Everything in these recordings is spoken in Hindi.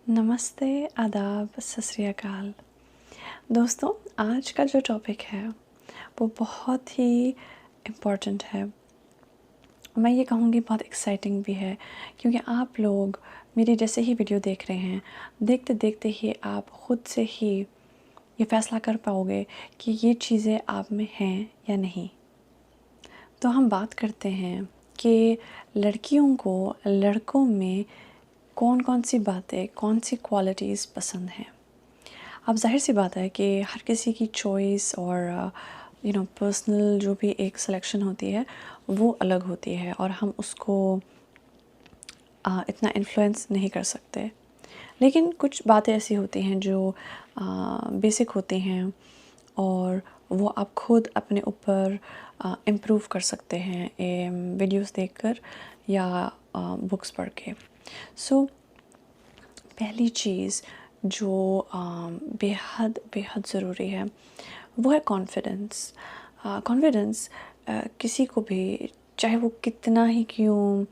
नमस्ते, आदाब, सत श्री अकाल। दोस्तों, आज का जो टॉपिक है वो बहुत ही इम्पोर्टेंट है। मैं ये कहूँगी बहुत एक्साइटिंग भी है, क्योंकि आप लोग मेरी जैसे ही वीडियो देख रहे हैं, देखते देखते ही आप ख़ुद से ही ये फ़ैसला कर पाओगे कि ये चीज़ें आप में हैं या नहीं। तो हम बात करते हैं कि लड़कियों को लड़कों में कौन कौन सी बातें, कौन सी क्वालिटीज़ पसंद हैं। अब ज़ाहिर सी बात है कि हर किसी की चॉइस और पर्सनल जो भी एक सिलेक्शन होती है वो अलग होती है, और हम उसको इतना इन्फ्लुएंस नहीं कर सकते। लेकिन कुछ बातें ऐसी होती हैं जो बेसिक होती हैं, और वो आप खुद अपने ऊपर इम्प्रूव कर सकते हैं वीडियोस देखकर या बुक्स पढ़ के। सो पहली चीज़ जो बेहद बेहद ज़रूरी है वो है कॉन्फिडेंस। कॉन्फिडेंस किसी को भी, चाहे वो कितना ही क्यों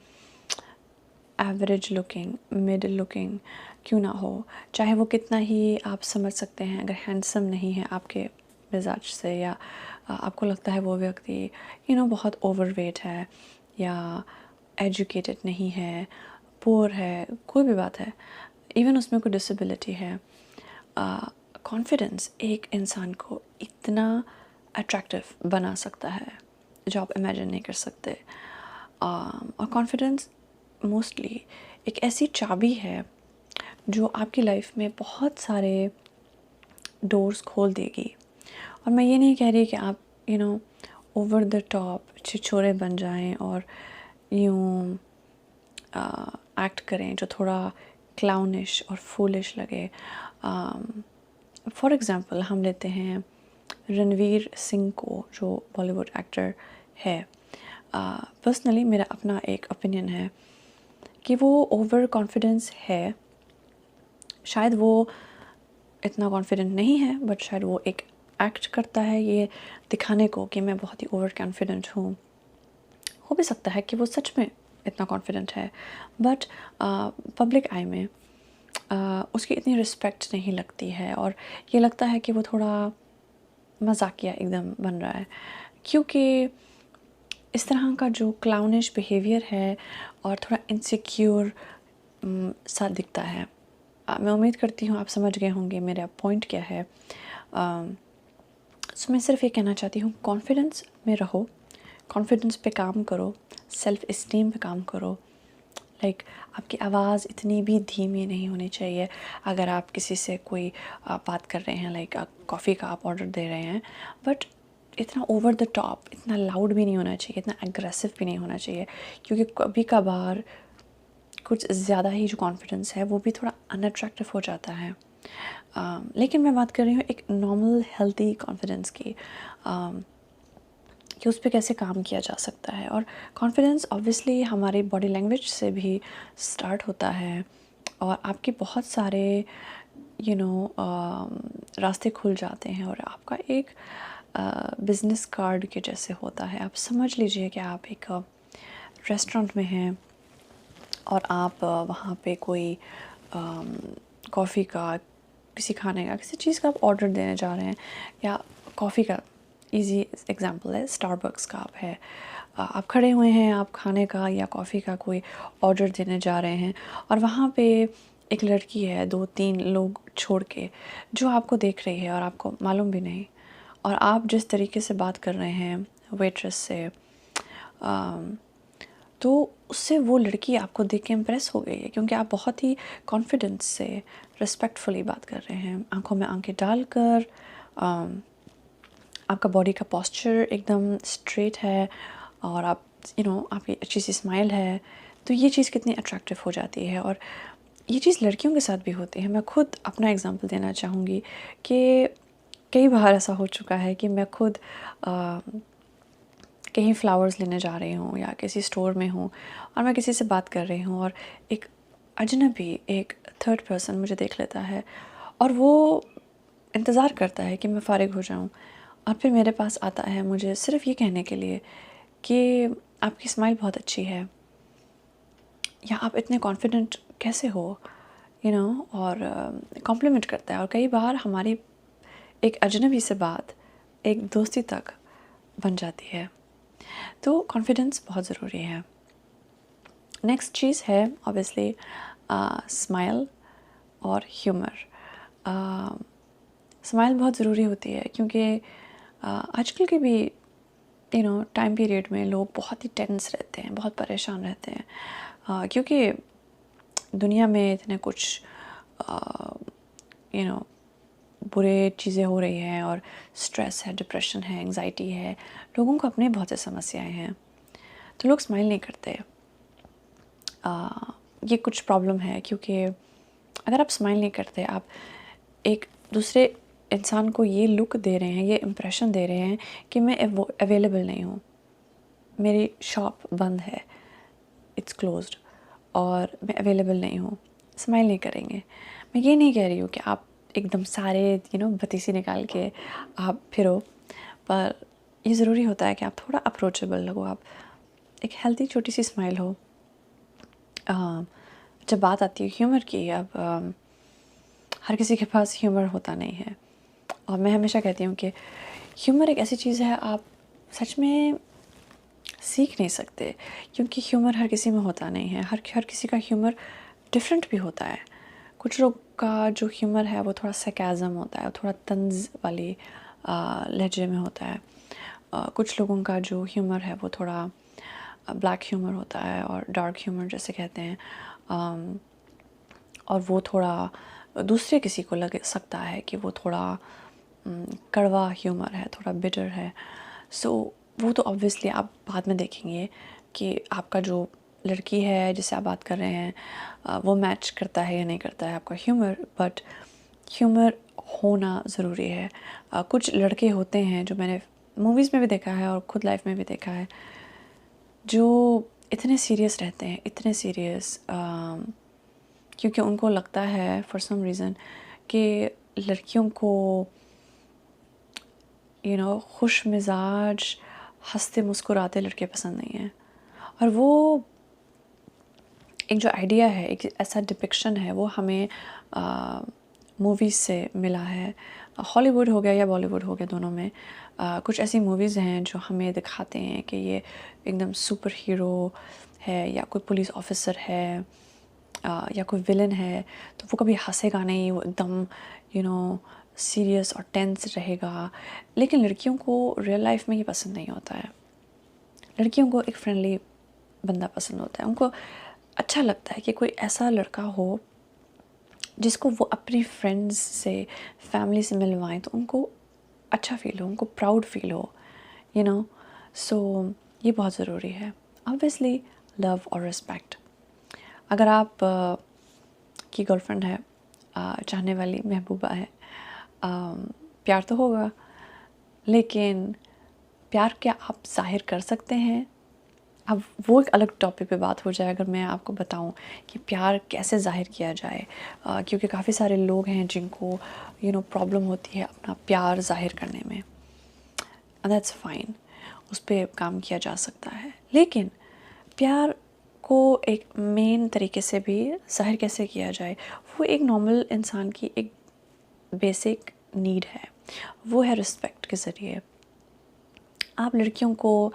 एवरेज लुकिंग, मिड लुकिंग क्यों ना हो, चाहे वो कितना ही आप समझ सकते हैं, अगर हैंडसम नहीं है आपके मिजाज से, या आपको लगता है वो व्यक्ति बहुत ओवरवेट है या एजुकेटेड नहीं है, पुअर है, कोई भी बात है, इवन उसमें कोई डिसेबिलिटी है, कॉन्फिडेंस एक इंसान को इतना अट्रैक्टिव बना सकता है जो आप इमेजिन नहीं कर सकते। और कॉन्फिडेंस मोस्टली एक ऐसी चाबी है जो आपकी लाइफ में बहुत सारे डोर्स खोल देगी। और मैं ये नहीं कह रही कि आप ओवर द टॉप छिछोरे बन जाएं और यूँ एक्ट करें जो थोड़ा क्लाउनिश और फूलिश लगे। फॉर एग्ज़ाम्पल हम लेते हैं रणवीर सिंह को, जो बॉलीवुड एक्टर है। पर्सनली मेरा अपना एक ओपिनियन है कि वो ओवर कॉन्फिडेंस है। शायद वो इतना कॉन्फिडेंट नहीं है, बट शायद वो एक एक्ट करता है ये दिखाने को कि मैं बहुत ही ओवर कॉन्फिडेंट हूँ। हो भी सकता है कि वो सच में इतना कॉन्फिडेंट है, बट पब्लिक आई में उसकी इतनी रिस्पेक्ट नहीं लगती है, और ये लगता है कि वो थोड़ा मजाकिया एकदम बन रहा है, क्योंकि इस तरह का जो क्लाउनिश बिहेवियर है और थोड़ा इनसिक्योर सा दिखता है। मैं उम्मीद करती हूँ आप समझ गए होंगे मेरा पॉइंट क्या है। सो मैं सिर्फ ये कहना चाहती हूँ, कॉन्फिडेंस में रहो, कॉन्फिडेंस पे काम करो, सेल्फ़ इस्टीम पे काम करो। आपकी आवाज़ इतनी भी धीमी नहीं होनी चाहिए। अगर आप किसी से कोई बात कर रहे हैं, कॉफ़ी का आप ऑर्डर दे रहे हैं, बट इतना ओवर द टॉप, इतना लाउड भी नहीं होना चाहिए, इतना एग्रेसिव भी नहीं होना चाहिए, क्योंकि कभी कभार कुछ ज़्यादा ही जो कॉन्फिडेंस है वो भी थोड़ा अनअट्रैक्टिव हो जाता है। लेकिन मैं बात कर रही हूँ एक नॉर्मल हेल्दी कॉन्फिडेंस की, कि उस पर कैसे काम किया जा सकता है। और कॉन्फिडेंस ऑब्वियसली हमारी बॉडी लैंग्वेज से भी स्टार्ट होता है, और आपके बहुत सारे रास्ते खुल जाते हैं, और आपका एक बिज़नेस कार्ड के जैसे होता है। आप समझ लीजिए कि आप एक रेस्टोरेंट में हैं और आप वहाँ पे कोई कॉफ़ी का, किसी खाने का, किसी चीज़ का आप ऑर्डर देने जा रहे हैं, या कॉफ़ी का इजी एग्जांपल है स्टारबक्स का आप है, आप खड़े हुए हैं, आप खाने का या कॉफ़ी का कोई ऑर्डर देने जा रहे हैं, और वहाँ पे एक लड़की है 2-3 लोग छोड़ के जो आपको देख रही है, और आपको मालूम भी नहीं, और आप जिस तरीके से बात कर रहे हैं वेट्रेस से, तो उससे वो लड़की आपको देख के इम्प्रेस हो गई है, क्योंकि आप बहुत ही कॉन्फिडेंस से रिस्पेक्टफुली बात कर रहे हैं, आंखों में आंखें डालकर। आपका बॉडी का पोस्चर एकदम स्ट्रेट है, और आप आपकी अच्छी सी स्माइल है, तो ये चीज़ कितनी अट्रैक्टिव हो जाती है। और ये चीज़ लड़कियों के साथ भी होती है। मैं खुद अपना एग्जांपल देना चाहूँगी कि कई बार ऐसा हो चुका है कि मैं खुद कहीं फ्लावर्स लेने जा रही हूँ या किसी स्टोर में हूँ, और मैं किसी से बात कर रही हूँ, और एक अजनबी, एक थर्ड पर्सन मुझे देख लेता है, और वो इंतज़ार करता है कि मैं फ़ारिग हो जाऊँ, और फिर मेरे पास आता है मुझे सिर्फ़ ये कहने के लिए कि आपकी स्माइल बहुत अच्छी है, या आप इतने कॉन्फिडेंट कैसे हो, और कॉम्प्लीमेंट करता है। और कई बार हमारी एक अजनबी से बात एक दोस्ती तक बन जाती है। तो कॉन्फिडेंस बहुत ज़रूरी है। नेक्स्ट चीज़ है ऑब्वियसली स्माइल और ह्यूमर। स्माइल बहुत ज़रूरी होती है क्योंकि आजकल के भी टाइम पीरियड में लोग बहुत ही टेंस रहते हैं, बहुत परेशान रहते हैं, क्योंकि दुनिया में इतने कुछ बुरे चीज़ें हो रही हैं और स्ट्रेस है, डिप्रेशन है, एंग्जाइटी है, लोगों को अपने बहुत से समस्याएं हैं, तो लोग स्माइल नहीं करते। ये कुछ प्रॉब्लम है क्योंकि अगर आप स्माइल नहीं करते, आप एक दूसरे इंसान को ये लुक दे रहे हैं, ये इम्प्रेशन दे रहे हैं कि मैं अवेलेबल नहीं हूँ, मेरी शॉप बंद है, इट्स क्लोज्ड, और मैं अवेलेबल नहीं हूँ। स्माइल नहीं करेंगे। मैं ये नहीं कह रही हूँ कि आप एकदम सारे बतीसी निकाल के आप फिरो, पर ये ज़रूरी होता है कि आप थोड़ा अप्रोचेबल लगो, आप एक हेल्थी छोटी सी स्माइल हो। जब बात आती है ह्यूमर की, अब हर किसी के पास ह्यूमर होता नहीं है, और मैं हमेशा कहती हूँ कि ह्यूमर एक ऐसी चीज़ है आप सच में सीख नहीं सकते, क्योंकि ह्यूमर हर किसी में होता नहीं है। हर किसी का ह्यूमर डिफरेंट भी होता है। कुछ लोग का जो ह्यूमर है वो थोड़ा सरकाज़म होता है, थोड़ा तंज वाली लहजे में होता है। कुछ लोगों का जो ह्यूमर है वो थोड़ा ब्लैक ह्यूमर होता है, और डार्क ह्यूमर जैसे कहते हैं, और वो थोड़ा दूसरे किसी को लग सकता है कि वो थोड़ा कड़वा ह्यूमर है, थोड़ा बिटर है। सो वो तो ऑब्वियसली आप बाद में देखेंगे कि आपका जो लड़की है जिससे आप बात कर रहे हैं वो मैच करता है या नहीं करता है आपका ह्यूमर, बट ह्यूमर होना ज़रूरी है। कुछ लड़के होते हैं जो मैंने मूवीज़ में भी देखा है और ख़ुद लाइफ में भी देखा है, जो इतने सीरियस रहते हैं, इतने सीरियस, क्योंकि उनको लगता है फॉर सम रीज़न कि लड़कियों को खुश मिजाज हंसते मुस्कुराते लड़के पसंद नहीं हैं। और वो एक जो आइडिया है, एक ऐसा डिपिक्शन है, वो हमें मूवीज़ से मिला है। हॉलीवुड हो गया या बॉलीवुड हो गया, दोनों में कुछ ऐसी मूवीज़ हैं जो हमें दिखाते हैं कि ये एकदम सुपर हीरो है या कोई पुलिस ऑफिसर है या कोई विलन है, तो वो कभी हंसेगा नहीं, वो एकदम सीरियस और टेंस रहेगा। लेकिन लड़कियों को रियल लाइफ में ये पसंद नहीं होता है। लड़कियों को एक फ्रेंडली बंदा पसंद होता है। उनको अच्छा लगता है कि कोई ऐसा लड़का हो जिसको वो अपनी फ्रेंड्स से, फैमिली से मिलवाएं तो उनको अच्छा फील हो, उनको प्राउड फील हो, सो ये बहुत ज़रूरी है। ऑब्वियसली लव और रिस्पेक्ट। अगर आप की गर्लफ्रेंड है, चाहने वाली महबूबा है, प्यार तो होगा, लेकिन प्यार क्या आप जाहिर कर सकते हैं? अब वो एक अलग टॉपिक पे बात हो जाए अगर मैं आपको बताऊं कि प्यार कैसे जाहिर किया जाए, क्योंकि काफ़ी सारे लोग हैं जिनको प्रॉब्लम होती है अपना प्यार जाहिर करने में। दैट्स फाइन, उस पर काम किया जा सकता है, लेकिन प्यार को एक मेन तरीके से भी जाहिर कैसे किया जाए, वो एक नॉर्मल इंसान की एक बेसिक नीड है, वो है रिस्पेक्ट के ज़रिए। आप लड़कियों को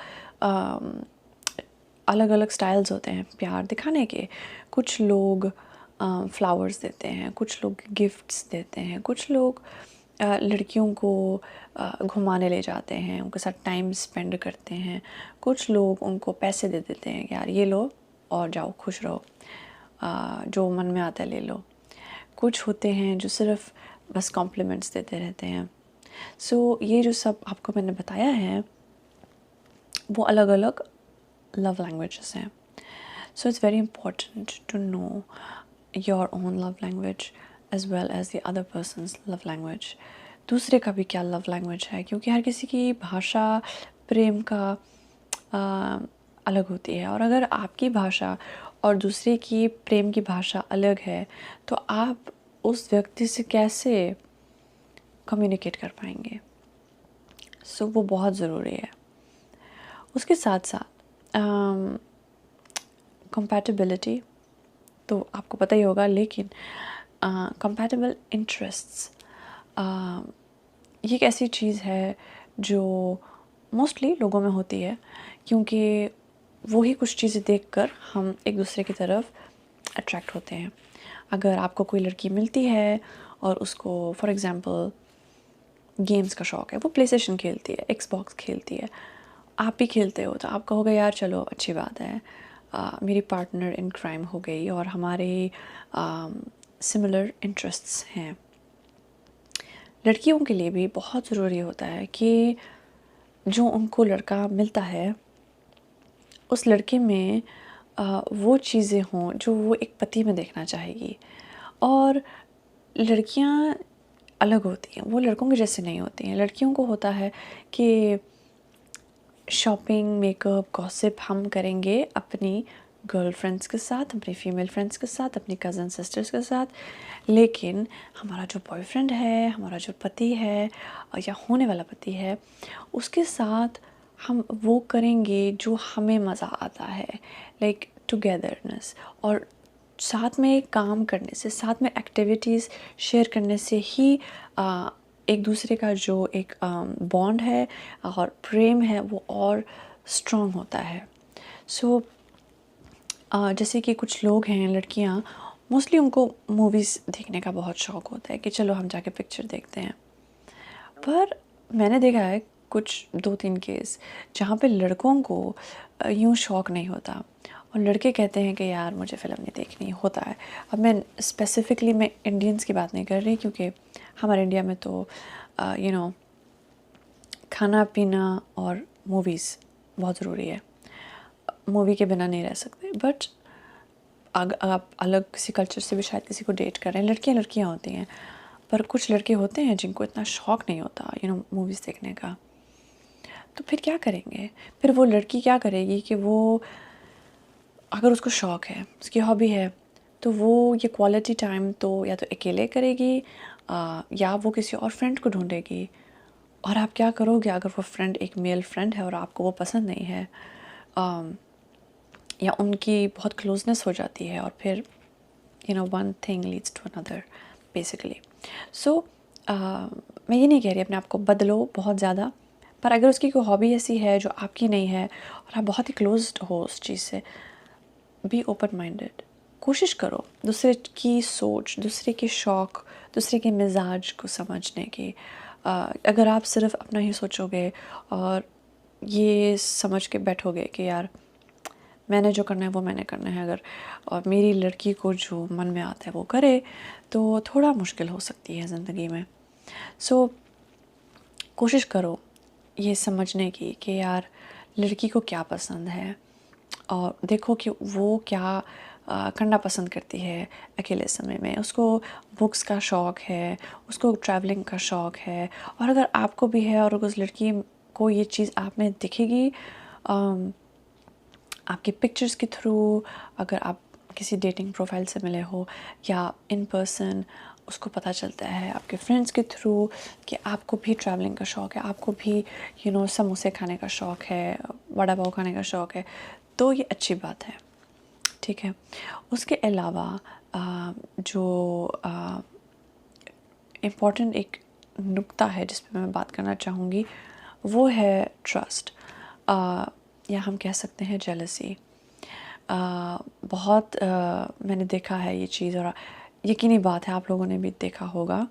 अलग अलग स्टाइल्स होते हैं प्यार दिखाने के। कुछ लोग फ्लावर्स देते हैं, कुछ लोग गिफ्ट्स देते हैं, कुछ लोग लड़कियों को घुमाने ले जाते हैं, उनके साथ टाइम स्पेंड करते हैं, कुछ लोग उनको पैसे दे देते हैं, यार ये लो और जाओ खुश रहो, जो मन में आता है ले लो। कुछ होते हैं जो सिर्फ बस कॉम्प्लीमेंट्स देते रहते हैं। सो ये जो सब आपको मैंने बताया है वो अलग अलग love languages हैं। So it's very important to know your own love language as well as the other person's love language. दूसरे का भी क्या love language है, क्योंकि हर किसी की भाषा प्रेम का अलग होती है, और अगर आपकी भाषा और दूसरे की प्रेम की भाषा अलग है तो आप उस व्यक्ति से कैसे कम्युनिकेट कर पाएंगे। सो वो बहुत ज़रूरी है। उसके साथ साथ कंपैटिबिलिटी तो आपको पता ही होगा, लेकिन कंपैटिबल इंटरेस्ट्स ये एक ऐसी चीज़ है जो मोस्टली लोगों में होती है, क्योंकि वही कुछ चीज़ें देखकर हम एक दूसरे की तरफ अट्रैक्ट होते हैं। अगर आपको कोई लड़की मिलती है और उसको फॉर एग्ज़ाम्पल गेम्स का शौक़ है, वो प्लेस्टेशन खेलती है, एक्सबॉक्स खेलती है, आप भी खेलते हो, तो आप कहोगे यार चलो अच्छी बात है, मेरी पार्टनर इन क्राइम हो गई और हमारे सिमिलर इंटरेस्ट्स हैं। लड़कियों के लिए भी बहुत ज़रूरी होता है कि जो उनको लड़का मिलता है उस लड़के में वो चीज़ें हों जो वो एक पति में देखना चाहेगी। और लड़कियां अलग होती हैं, वो लड़कों के जैसे नहीं होती हैं। लड़कियों को होता है कि शॉपिंग, मेकअप, गॉसिप हम करेंगे अपनी गर्लफ्रेंड्स के साथ, अपनी फ़ीमेल फ्रेंड्स के साथ, अपनी कज़न सिस्टर्स के साथ, लेकिन हमारा जो बॉयफ्रेंड है, हमारा जो पति है या होने वाला पति है, उसके साथ हम वो करेंगे जो हमें मज़ा आता है, लाइक टुगेदरनेस। और साथ में काम करने से, साथ में एक्टिविटीज़ शेयर करने से ही एक दूसरे का जो एक बॉन्ड है और प्रेम है वो और स्ट्रॉन्ग होता है। सो जैसे कि कुछ लोग हैं, लड़कियां मोस्टली उनको मूवीज़ देखने का बहुत शौक़ होता है कि चलो हम जाके पिक्चर देखते हैं। पर मैंने देखा है कुछ 2-3 केस जहाँ पे लड़कों को यूँ शौक़ नहीं होता और लड़के कहते हैं कि यार मुझे फ़िल्म नहीं देखनी, होता है। अब मैं स्पेसिफ़िकली मैं इंडियंस की बात नहीं कर रही, क्योंकि हमारे इंडिया में तो यू नो खाना पीना और मूवीज़ बहुत ज़रूरी है, मूवी के बिना नहीं रह सकते। बट आप अलग किसी कल्चर से भी शायद किसी को डेट कर रहे हैं, लड़कियां लड़कियां होती हैं, पर कुछ लड़के होते हैं जिनको इतना शौक़ नहीं होता मूवीज़ देखने का। तो फिर क्या करेंगे? फिर वो लड़की क्या करेगी कि वो, अगर उसको शौक़ है, उसकी हॉबी है, तो वो ये क्वालिटी टाइम तो या तो अकेले करेगी या वो किसी और फ्रेंड को ढूंढेगी। और आप क्या करोगे अगर वो फ्रेंड एक मेल फ्रेंड है और आपको वो पसंद नहीं है, या उनकी बहुत क्लोजनेस हो जाती है और फिर one thing leads to another basically. So मैं ये नहीं कह रही अपने आप को बदलो बहुत ज़्यादा, पर अगर उसकी कोई हॉबी ऐसी है जो आपकी नहीं है और आप बहुत ही क्लोज्ड हो उस चीज़ से, बी ओपन माइंडेड। कोशिश करो दूसरे की सोच, दूसरे के शौक़, दूसरे के मिजाज को समझने की। अगर आप सिर्फ अपना ही सोचोगे और ये समझ के बैठोगे कि यार मैंने जो करना है वो मैंने करना है, अगर और मेरी लड़की को जो मन में आता है वो करे, तो थोड़ा मुश्किल हो सकती है ज़िंदगी में। सो कोशिश करो ये समझने की कि यार लड़की को क्या पसंद है, और देखो कि वो क्या करना पसंद करती है अकेले समय में। उसको बुक्स का शौक़ है, उसको ट्रैवलिंग का शौक़ है, और अगर आपको भी है और उस लड़की को ये चीज़ आप में दिखेगी आपकी पिक्चर्स के थ्रू, अगर आप किसी डेटिंग प्रोफाइल से मिले हो या इन पर्सन, उसको पता चलता है आपके फ्रेंड्स के थ्रू कि आपको भी ट्रैवलिंग का शौक़ है, आपको भी समोसे खाने का शौक़ है, वड़ा पाव खाने का शौक़ है, तो ये अच्छी बात है, ठीक है। उसके अलावा जो इम्पॉर्टेंट एक नुक्ता है जिस पे मैं बात करना चाहूँगी, वो है ट्रस्ट, या हम कह सकते हैं जेलसी। बहुत मैंने देखा है ये चीज़, और यकीनी बात है आप लोगों ने भी देखा होगा।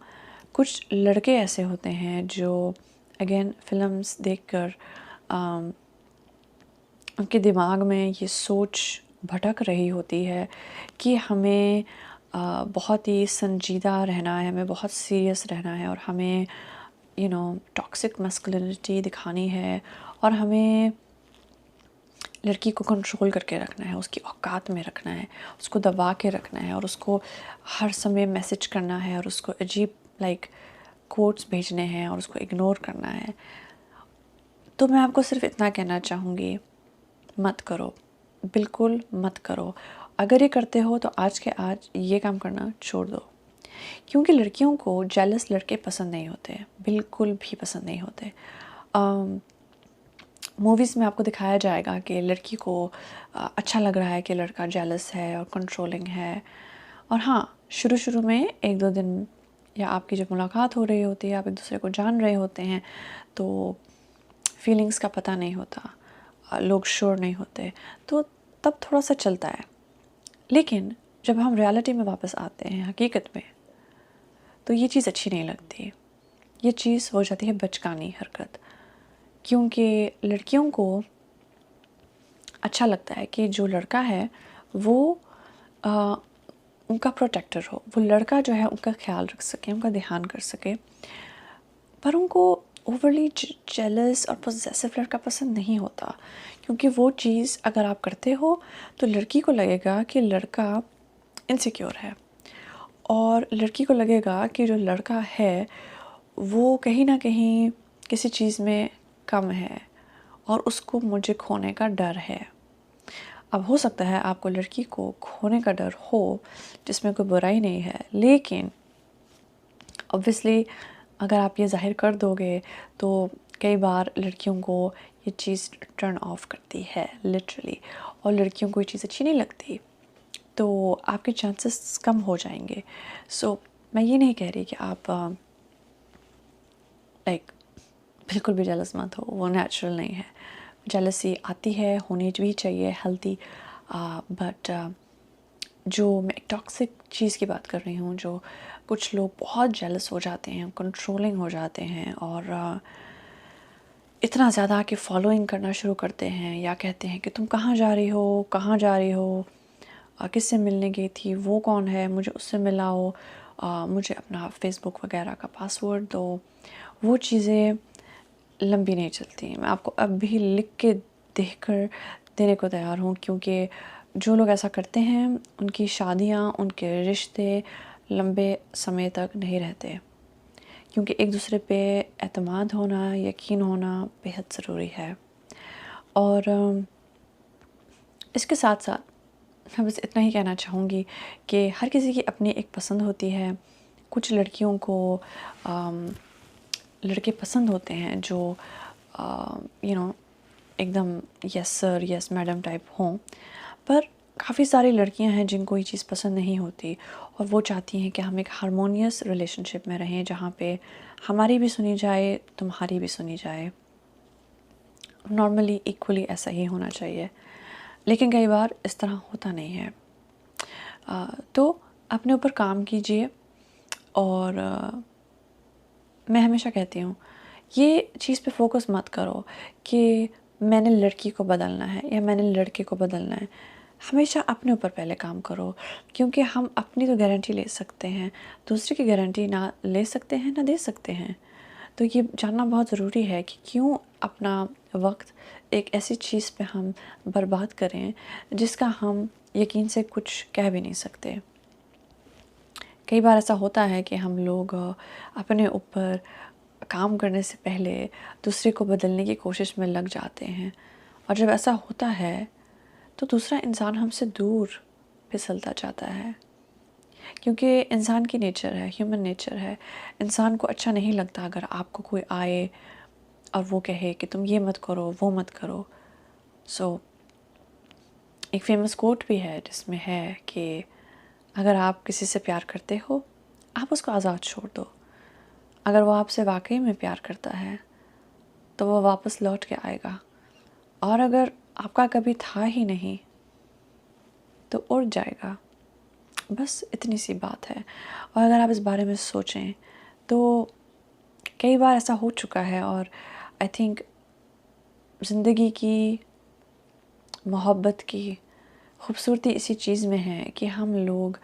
कुछ लड़के ऐसे होते हैं जो अगेन फिल्म्स देखकर उनके दिमाग में ये सोच भटक रही होती है कि हमें बहुत ही संजीदा रहना है, हमें बहुत सीरियस रहना है, और हमें टॉक्सिक मैस्कुलिनिटी दिखानी है, और हमें लड़की को कंट्रोल करके रखना है, उसकी औकात में रखना है, उसको दबा के रखना है, और उसको हर समय मैसेज करना है, और उसको अजीब कोट्स भेजने हैं, और उसको इग्नोर करना है। तो मैं आपको सिर्फ इतना कहना चाहूँगी, मत करो, बिल्कुल मत करो। अगर ये करते हो तो आज के आज ये काम करना छोड़ दो, क्योंकि लड़कियों को जेलस लड़के पसंद नहीं होते, बिल्कुल भी पसंद नहीं होते। मूवीज़ में आपको दिखाया जाएगा कि लड़की को अच्छा लग रहा है कि लड़का जेलस है और कंट्रोलिंग है, और हाँ, शुरू में 1-2 दिन या आपकी जब मुलाकात हो रही होती है, आप एक दूसरे को जान रहे होते हैं, तो फीलिंग्स का पता नहीं होता, लोग श्योर नहीं होते, तो तब थोड़ा सा चलता है। लेकिन जब हम रियलिटी में वापस आते हैं, हकीकत में, तो ये चीज़ अच्छी नहीं लगती। ये चीज़ हो जाती है बचकानी हरकत, क्योंकि लड़कियों को अच्छा लगता है कि जो लड़का है वो उनका प्रोटेक्टर हो, वो लड़का जो है उनका ख्याल रख सके, उनका ध्यान कर सके। पर उनको ओवरली जेलस और पोजेसिव लड़का पसंद नहीं होता, क्योंकि वो चीज़ अगर आप करते हो तो लड़की को लगेगा कि लड़का इनसिक्योर है, और लड़की को लगेगा कि जो लड़का है वो कहीं ना कहीं किसी चीज़ में कम है और उसको मुझे खोने का डर है। अब हो सकता है आपको लड़की को खोने का डर हो, जिसमें कोई बुराई नहीं है, लेकिन ऑब्वियसली अगर आप ये ज़ाहिर कर दोगे तो कई बार लड़कियों को ये चीज़ टर्न ऑफ करती है लिटरली, और लड़कियों को ये चीज़ अच्छी नहीं लगती, तो आपके चांसेस कम हो जाएंगे। सो मैं ये नहीं कह रही कि आप लाइक बिल्कुल भी जेलस मत हो, वो नेचुरल नहीं है। जेलसी आती है, होनी भी चाहिए, हेल्थी, बट जो मैं एक टॉक्सिक चीज़ की बात कर रही हूँ, जो कुछ लोग बहुत जेलस हो जाते हैं, कंट्रोलिंग हो जाते हैं, और इतना ज़्यादा कि फॉलोइंग करना शुरू करते हैं, या कहते हैं कि तुम कहाँ जा रही हो, कहाँ जा रही हो, किससे मिलने गई थी, वो कौन है, मुझे उससे मिलाओ, मुझे अपना फेसबुक वगैरह का पासवर्ड दो। वो चीज़ें लंबी नहीं चलती। मैं आपको अब भी लिख के देख कर देने को तैयार हूँ, क्योंकि जो लोग ऐसा करते हैं उनकी शादियाँ, उनके रिश्ते लंबे समय तक नहीं रहते, क्योंकि एक दूसरे पे एतमाद होना, यकीन होना बेहद ज़रूरी है। और इसके साथ साथ मैं बस इतना ही कहना चाहूँगी कि हर किसी की अपनी एक पसंद होती है। कुछ लड़कियों को लड़के पसंद होते हैं जो एकदम yes sir yes madam type हों, पर काफ़ी सारी लड़कियां हैं जिनको ये चीज़ पसंद नहीं होती, और वो चाहती हैं कि हम एक हारमोनियस रिलेशनशिप में रहें, जहाँ पे हमारी भी सुनी जाए, तुम्हारी भी सुनी जाए। नॉर्मली इक्वली ऐसा ही होना चाहिए, लेकिन कई बार इस तरह होता नहीं है। तो अपने ऊपर काम कीजिए, और मैं हमेशा कहती हूँ ये चीज़ पे फोकस मत करो कि मैंने लड़की को बदलना है या मैंने लड़के को बदलना है। हमेशा अपने ऊपर पहले काम करो, क्योंकि हम अपनी तो गारंटी ले सकते हैं, दूसरे की गारंटी ना ले सकते हैं ना दे सकते हैं। तो ये जानना बहुत ज़रूरी है कि क्यों अपना वक्त एक ऐसी चीज़ पे हम बर्बाद करें जिसका हम यकीन से कुछ कह भी नहीं सकते। कई बार ऐसा होता है कि हम लोग अपने ऊपर काम करने से पहले दूसरे को बदलने की कोशिश में लग जाते हैं, और जब ऐसा होता है तो दूसरा इंसान हमसे दूर फिसलता जाता है, क्योंकि इंसान की नेचर है, ह्यूमन नेचर है। इंसान को अच्छा नहीं लगता अगर आपको कोई आए और वो कहे कि तुम ये मत करो, वो मत करो। सो एक फेमस कोट भी है जिसमें है कि अगर आप किसी से प्यार करते हो, आप उसको आज़ाद छोड़ दो। अगर वो आपसे वाकई में प्यार करता है तो वो वापस लौट के आएगा, और अगर आपका कभी था ही नहीं तो उड़ जाएगा। बस इतनी सी बात है। और अगर आप इस बारे में सोचें तो कई बार ऐसा हो चुका है, और आई थिंक ज़िंदगी की, मोहब्बत की खूबसूरती इसी चीज़ में है कि हम लोग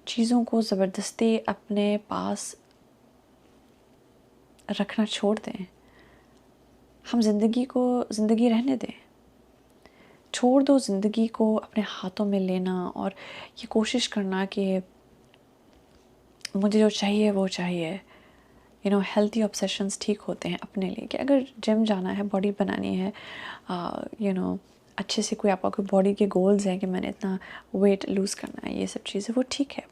चीज़ों को ज़बरदस्ती अपने पास रखना छोड़ दें। हम ज़िंदगी को ज़िंदगी रहने दें। छोड़ दो ज़िंदगी को अपने हाथों में लेना और ये कोशिश करना कि मुझे जो चाहिए वो चाहिए। हेल्थी ऑब्सेशंस ठीक होते हैं अपने लिए, कि अगर जिम जाना है, बॉडी बनानी है, अच्छे से कोई आपका कोई बॉडी के गोल्स हैं कि मैंने इतना वेट लूज़ करना है, ये सब चीज़ें वो ठीक है।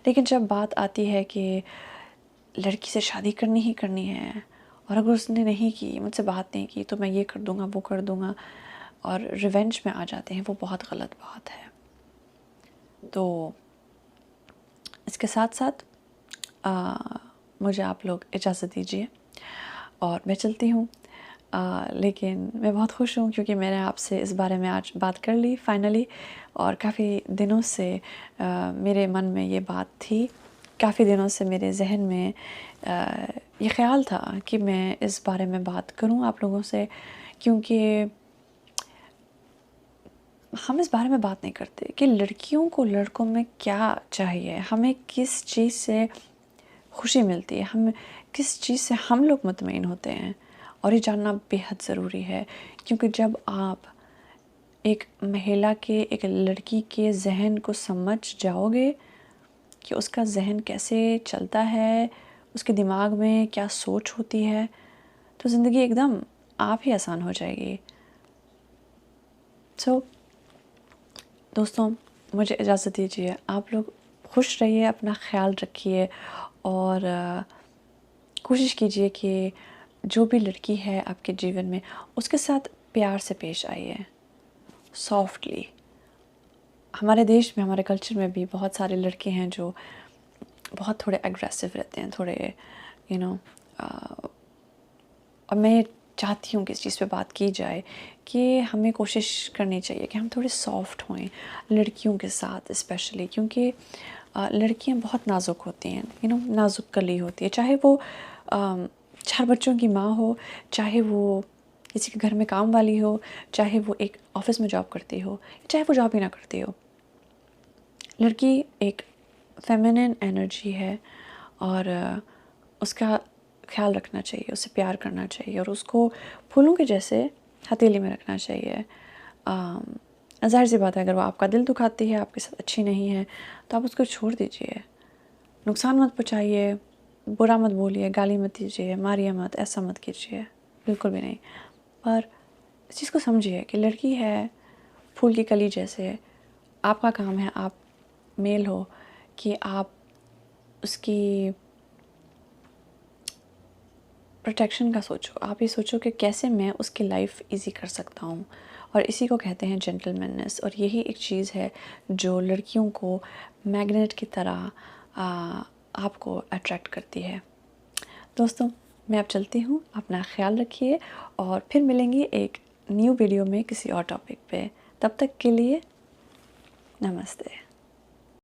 लेकिन जब बात आती है कि लड़की से शादी करनी ही करनी है, और अगर उसने नहीं की, मुझसे बात नहीं की, तो मैं ये कर दूँगा, वो कर दूँगा, और रिवेंज में आ जाते हैं, वो बहुत गलत बात है। तो इसके साथ साथ मुझे आप लोग इजाज़त दीजिए और मैं चलती हूँ। लेकिन मैं बहुत खुश हूँ क्योंकि मैंने आपसे इस बारे में आज बात कर ली फाइनली, और काफ़ी दिनों से मेरे मन में ये बात थी, काफ़ी दिनों से मेरे जहन में ये ख़्याल था कि मैं इस बारे में बात करूँ आप लोगों से, क्योंकि हम इस बारे में बात नहीं करते कि लड़कियों को लड़कों में क्या चाहिए, हमें किस चीज़ से खुशी मिलती है, हम किस चीज़ से हम लोग मुतमईन होते हैं, और ये जानना बेहद ज़रूरी है। क्योंकि जब आप एक महिला के, एक लड़की के ज़हन को समझ जाओगे कि उसका ज़हन कैसे चलता है, उसके दिमाग में क्या सोच होती है, तो ज़िंदगी एकदम आप ही आसान हो जाएगी। सो दोस्तों, मुझे इजाज़त दीजिए। आप लोग खुश रहिए, अपना ख़्याल रखिए, और कोशिश कीजिए कि जो भी लड़की है आपके जीवन में, उसके साथ प्यार से पेश आइए, सॉफ्टली। हमारे देश में, हमारे कल्चर में भी बहुत सारे लड़के हैं जो बहुत थोड़े एग्रेसिव रहते हैं, थोड़े यू नो और मैं चाहती हूँ कि इस चीज़ पे बात की जाए कि हमें कोशिश करनी चाहिए कि हम थोड़े सॉफ्ट होएं लड़कियों के साथ स्पेशली, क्योंकि लड़कियां बहुत नाजुक होती हैं, नाजुक कली होती है। चाहे वो 4 बच्चों की माँ हो, चाहे वो किसी के घर में काम वाली हो, चाहे वो एक ऑफिस में जॉब करती हो, चाहे वो जॉब ही ना करती हो, लड़की एक फेमिनिन एनर्जी है, और उसका ख्याल रखना चाहिए, उसे प्यार करना चाहिए, और उसको फूलों के जैसे हथेली में रखना चाहिए। ज़ाहिर सी बात है, अगर वो आपका दिल दुखाती है, आपके साथ अच्छी नहीं है, तो आप उसको छोड़ दीजिए, नुकसान मत पहुँचाइए, बुरा मत बोलिए, गाली मत दीजिए, मारिए मत, ऐसा मत कीजिए, बिल्कुल भी नहीं। पर इस चीज़ को समझिए कि लड़की है फूल की कली जैसे, आपका काम है, आप मेल हो, कि आप उसकी प्रोटेक्शन का सोचो। आप ये सोचो कि कैसे मैं उसकी लाइफ इजी कर सकता हूँ, और इसी को कहते हैं जेंटलमैननेस। और यही एक चीज़ है जो लड़कियों को मैग्नेट की तरह आपको अट्रैक्ट करती है। दोस्तों, मैं अब चलती हूँ, अपना ख्याल रखिए, और फिर मिलेंगे एक न्यू वीडियो में किसी और टॉपिक पे। तब तक के लिए नमस्ते।